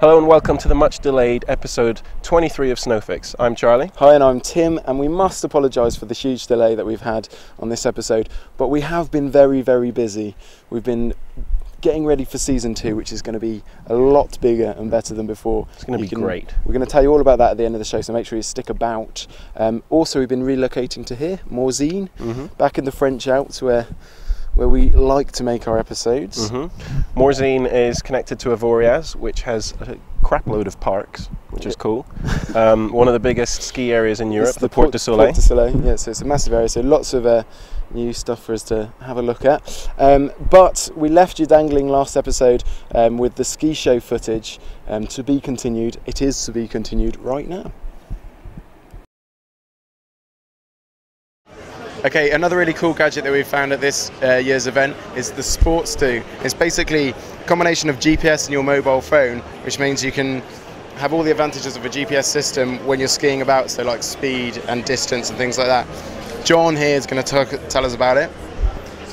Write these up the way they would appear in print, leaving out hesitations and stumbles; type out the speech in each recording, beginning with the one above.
Hello and welcome to the much delayed episode 23 of Snowfix. I'm Charlie. Hi, and I'm Tim, and we must apologise for the huge delay that we've had on this episode, but we have been very, very busy. We've been getting ready for season 2, which is going to be a lot bigger and better than before. It's going to be great. We're going to tell you all about that at the end of the show, so make sure you stick about. Also, we've been relocating to here, Morzine, back in the French Alps, where we like to make our episodes. Morzine is connected to Avoriaz, which has a crap load of parks, which is cool. One of the biggest ski areas in Europe, the Porte du Soleil. Porte du Soleil, yeah, so it's a massive area, so lots of new stuff for us to have a look at. But we left you dangling last episode with the ski show footage to be continued. It is to be continued right now. Okay, another really cool gadget that we've found at this year's event is the SportsDo. It's basically a combination of GPS and your mobile phone, which means you can have all the advantages of a GPS system when you're skiing about, so like speed and distance and things like that. John here is going to tell us about it.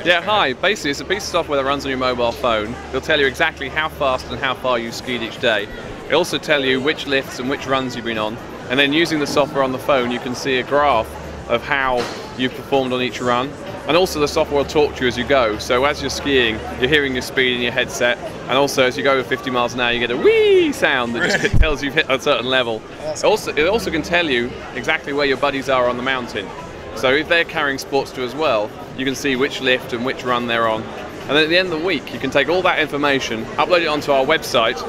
Yeah, hi. Basically, it's a piece of software that runs on your mobile phone. It'll tell you exactly how fast and how far you've skied each day. It'll also tell you which lifts and which runs you've been on. And then using the software on the phone, you can see a graph of how you've performed on each run, and also the software will talk to you as you go. So as you're skiing, you're hearing your speed in your headset, and also as you go with 50 miles an hour, you get a wee sound that just tells you've hit a certain level. It also can tell you exactly where your buddies are on the mountain. So if they're carrying SportsDo as well, you can see which lift and which run they're on. And then at the end of the week, you can take all that information, upload it onto our website,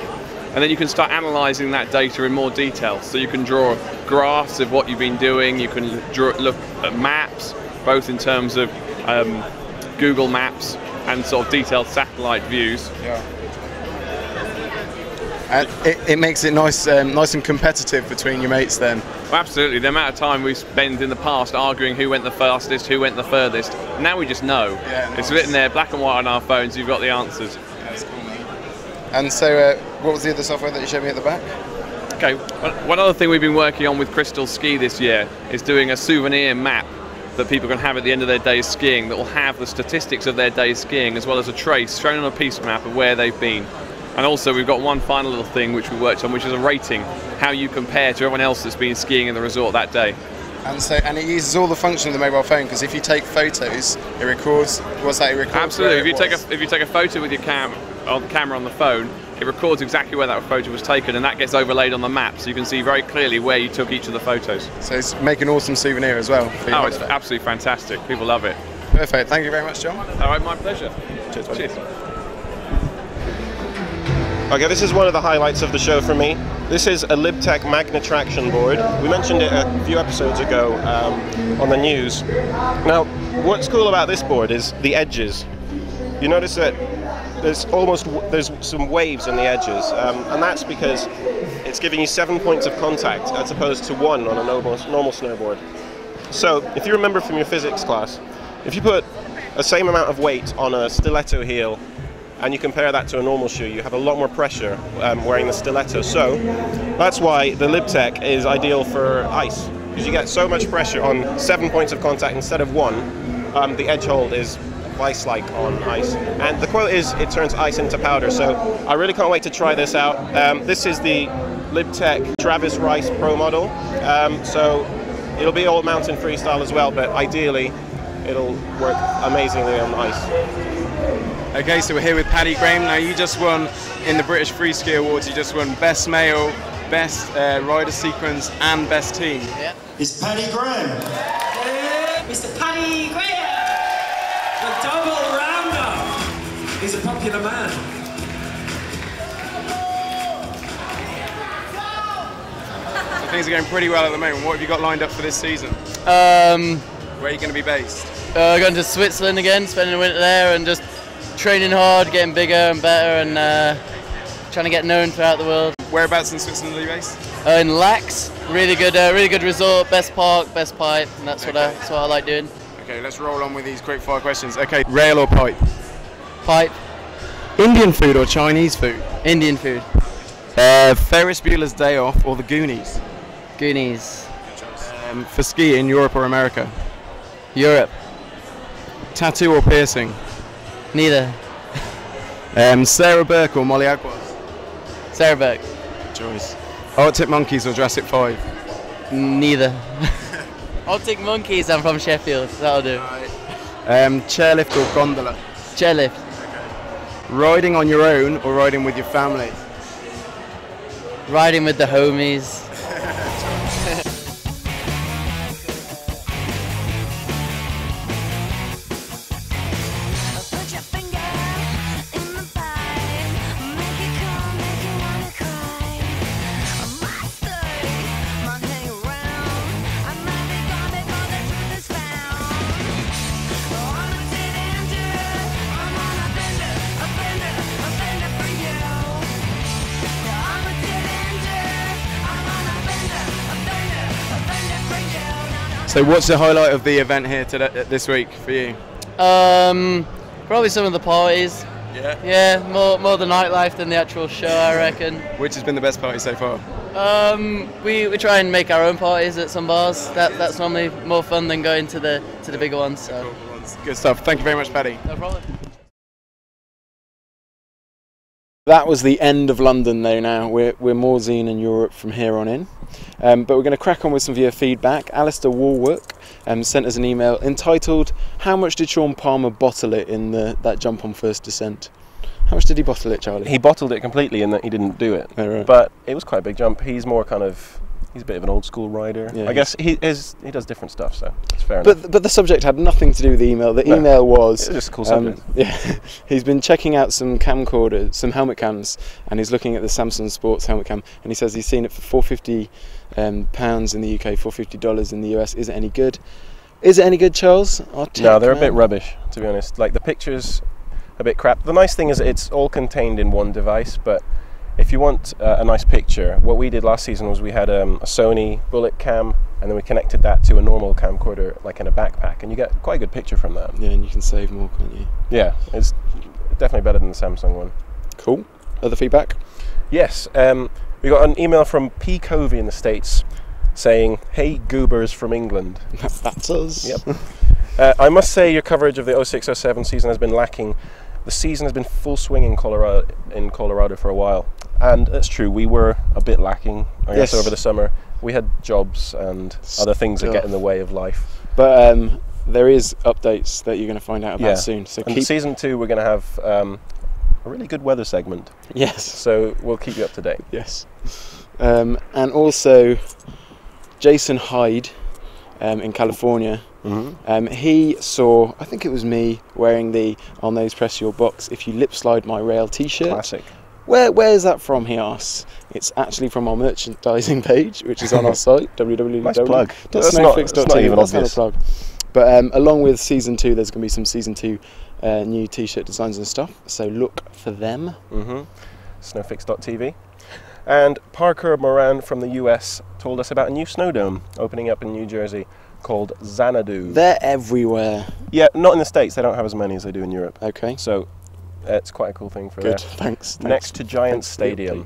and then you can start analysing that data in more detail. So you can draw graphs of what you've been doing, you can look at maps, both in terms of Google Maps and sort of detailed satellite views. Yeah. It makes it nice and competitive between your mates then. Well, absolutely. The amount of time we've spent in the past arguing who went the fastest, who went the furthest, now we just know. Yeah, nice. It's written there, black and white on our phones, you've got the answers. Yeah, that's cool, mate. And so, what was the other software that you showed me at the back? Okay, one other thing we've been working on with Crystal Ski this year is doing a souvenir map that people can have at the end of their day's skiing that will have the statistics of their day's skiing as well as a trace shown on a piece map of where they've been. And also we've got one final little thing which we worked on, which is a rating, how you compare to everyone else that's been skiing in the resort that day. And it uses all the function of the mobile phone, because if you take photos, it records. What's that? It records. Absolutely. If you take a photo with your camera on the phone, it records exactly where that photo was taken, and that gets overlaid on the map, so you can see very clearly where you took each of the photos. So it's make an awesome souvenir as well. Oh, it's absolutely fantastic. People love it. Perfect. Thank you very much, John. All right, my pleasure. Cheers, buddy. Cheers. Okay, this is one of the highlights of the show for me. This is a LibTech Magne traction board. We mentioned it a few episodes ago on the news. Now, what's cool about this board is the edges. You notice that there's some waves in the edges, and that's because it's giving you 7 points of contact as opposed to 1 on a normal snowboard. So, if you remember from your physics class, if you put the same amount of weight on a stiletto heel and you compare that to a normal shoe, you have a lot more pressure wearing the stiletto. So that's why the LibTech is ideal for ice, because you get so much pressure on 7 points of contact instead of 1. The edge hold is vice-like on ice. And the quote is, it turns ice into powder. So I really can't wait to try this out. This is the LibTech Travis Rice Pro model. So it'll be all mountain freestyle as well, but ideally it'll work amazingly on ice. Okay, so we're here with Paddy Graham. Now, you just won in the British Freeski Awards. You just won Best Male, Best Rider Sequence, and Best Team. Yeah. It's Paddy Graham. Yeah. Mr. Paddy Graham, the double rounder. He's a popular man. So things are going pretty well at the moment. What have you got lined up for this season? Where are you going to be based? Going to Switzerland again, spending the winter there, and just training hard, getting bigger and better, and trying to get known throughout the world. Whereabouts in Switzerland are you based? In Lax, really good resort, best park, best pipe, and that's what I like doing. Okay, let's roll on with these quick fire questions. Okay, rail or pipe? Pipe. Indian food or Chinese food? Indian food. Ferris Bueller's Day Off or The Goonies? Goonies. For ski in Europe or America? Europe. Tattoo or piercing? Neither. Sarah Burke or Molly Agwas? Sarah Burke. choice. Arctic Monkeys or Jurassic 5? Neither. Arctic Monkeys, I'm from Sheffield, that'll do. Chairlift or gondola? Chairlift. Riding on your own or riding with your family? Riding with the homies. So what's the highlight of the event here today, this week for you? Probably some of the parties. Yeah. Yeah, more the nightlife than the actual show, I reckon. Which has been the best party so far? We try and make our own parties at some bars. That's normally more fun than going to the bigger ones. So. Good stuff. Thank you very much, Paddy. No problem. That was the end of London though now. We're more Zine in Europe from here on in. But we're going to crack on with some viewer feedback. Alistair Warwick sent us an email entitled, "How much did Sean Palmer bottle it in that jump on first descent?" How much did he bottle it, Charlie? He bottled it completely in that he didn't do it. Oh, right. But it was quite a big jump. He's more kind of... He's a bit of an old school rider. Yeah, I guess he does different stuff, so it's fair enough. But the subject had nothing to do with the email. The email was... It's just a cool subject. Yeah, he's been checking out some camcorders, some helmet cams, and he's looking at the Samsung Sports helmet cam, and he says he's seen it for £450 pounds in the UK, $450 in the US. Is it any good? Is it any good, Charles? No, they're a bit rubbish, to be honest. Like, the pictures, a bit crap. The nice thing is it's all contained in one device, but if you want a nice picture, what we did last season was we had a Sony Bullet cam, and then we connected that to a normal camcorder, like in a backpack, and you get quite a good picture from that. Yeah, and you can save more, can't you? Yeah, it's definitely better than the Samsung one. Cool. Other feedback? Yes, we got an email from P. Covey in the States saying, "Hey goobers from England." That's us. Yep. I must say your coverage of the 06-07 season has been lacking. The season has been full swing in Colorado for a while. And that's true, we were a bit lacking, I guess, over the summer. We had jobs and other things that get in the way of life. But there is updates that you're going to find out about soon. So and season 2, we're going to have a really good weather segment. Yes. So we'll keep you up to date. Yes. And also, Jason Hyde in California, he saw, I think it was me, wearing the "I'll nose press your box if you lip slide my rail" t-shirt. Classic. Where is that from, he asks. It's actually from our merchandising page, which is on our site, www.snowfix.tv. That's not a plug. But along with season 2, there's going to be some season 2 new t-shirt designs and stuff, so look for them. Snowfix.tv. And Parker Moran from the US told us about a new snow dome opening up in New Jersey called Xanadu. They're everywhere. Yeah, not in the States. They don't have as many as they do in Europe. Okay. So it's quite a cool thing for Good, there. thanks. Next to Giants Stadium.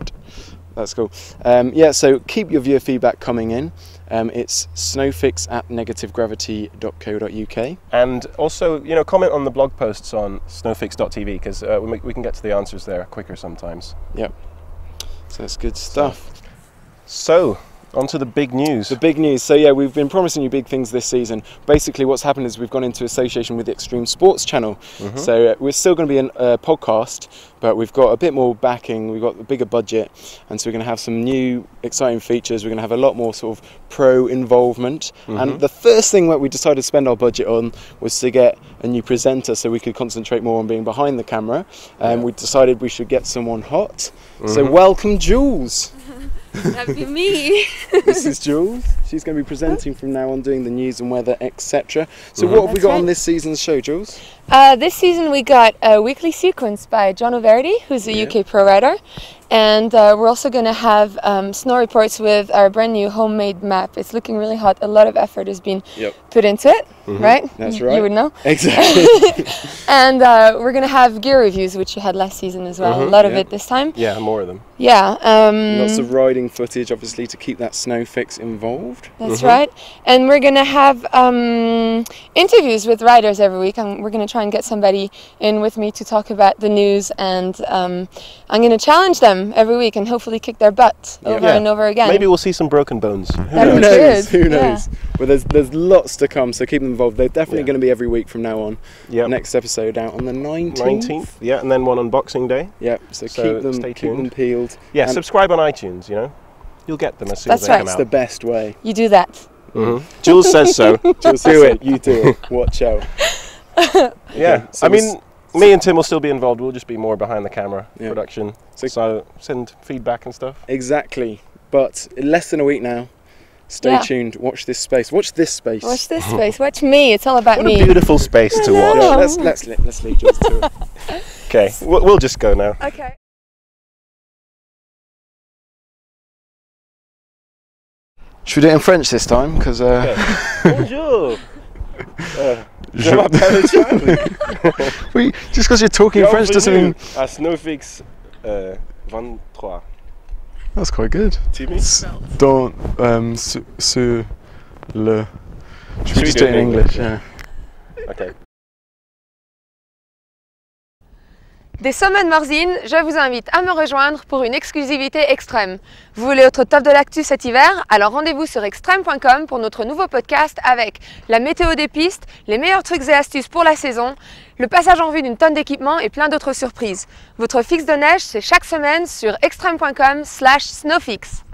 That's cool. Yeah, so keep your viewer feedback coming in. It's snowfix@negativegravity.co.uk. And also, comment on the blog posts on snowfix.tv, because we can get to the answers there quicker sometimes. Yep. So that's good stuff. So, on to the big news. The big news. So yeah, we've been promising you big things this season. Basically what's happened is we've gone into association with the Extreme Sports channel. So we're still going to be a podcast, but we've got a bit more backing, we've got a bigger budget, and so we're going to have some new exciting features. We're going to have a lot more sort of pro involvement. And the first thing that we decided to spend our budget on was to get a new presenter so we could concentrate more on being behind the camera. We decided we should get someone hot. So welcome, Jules. That'd be me. This is Jules. She's going to be presenting from now on, doing the news and weather, etc. So what have we got on this season's show, Jules? This season we got a weekly sequence by John O'Verity, who's a UK pro rider. And we're also going to have snow reports with our brand new homemade map. It's looking really hot. A lot of effort has been put into it, right? That's right. You would know. Exactly. And we're going to have gear reviews, which you had last season as well. A lot of it this time. Yeah, more of them. Yeah. Lots of riding footage, obviously, to keep that Snowfix involved. involved. That's right. And we're going to have interviews with riders every week. And we're going to try and get somebody in with me to talk about the news. And I'm going to challenge them every week and hopefully kick their butt over and over again. Maybe we'll see some broken bones. Who knows? Who knows? Yeah. Well, there's lots to come, so keep them involved. They're definitely going to be every week from now on. Yeah. Next episode out on the 19th. 19th, yeah, and then one on Boxing Day. Yeah, so keep them peeled. Yeah, And subscribe on iTunes, you know. You'll get them as soon as they come that's out. the best way. You do that. Jules says so. Just do it. You do it. Watch out. Yeah, so I mean, me and Tim will still be involved. We'll just be more behind the camera production. So send feedback and stuff. Exactly. But in less than a week now. Stay tuned. Watch this space. Watch this space. Watch this space. Watch me. It's all about What me. a beautiful space to watch. Yeah, let's leave Jules to it. Okay, we'll just go now. Okay. Should we do it in French this time? Because Bonjour. Je m'appelle Charlie. just because you're talking French doesn't mean. À Snowfix 23. That's quite good. Timmy? Sur le. Should we just do it in English? Yeah. Okay. Des sommets de Morzine, je vous invite à me rejoindre pour une exclusivité extrême. Vous voulez être au top de l'actu cet hiver? Alors rendez-vous sur extreme.com pour notre nouveau podcast avec la météo des pistes, les meilleurs trucs et astuces pour la saison, le passage en vue d'une tonne d'équipements et plein d'autres surprises. Votre fixe de neige, c'est chaque semaine sur extreme.com/snowfix.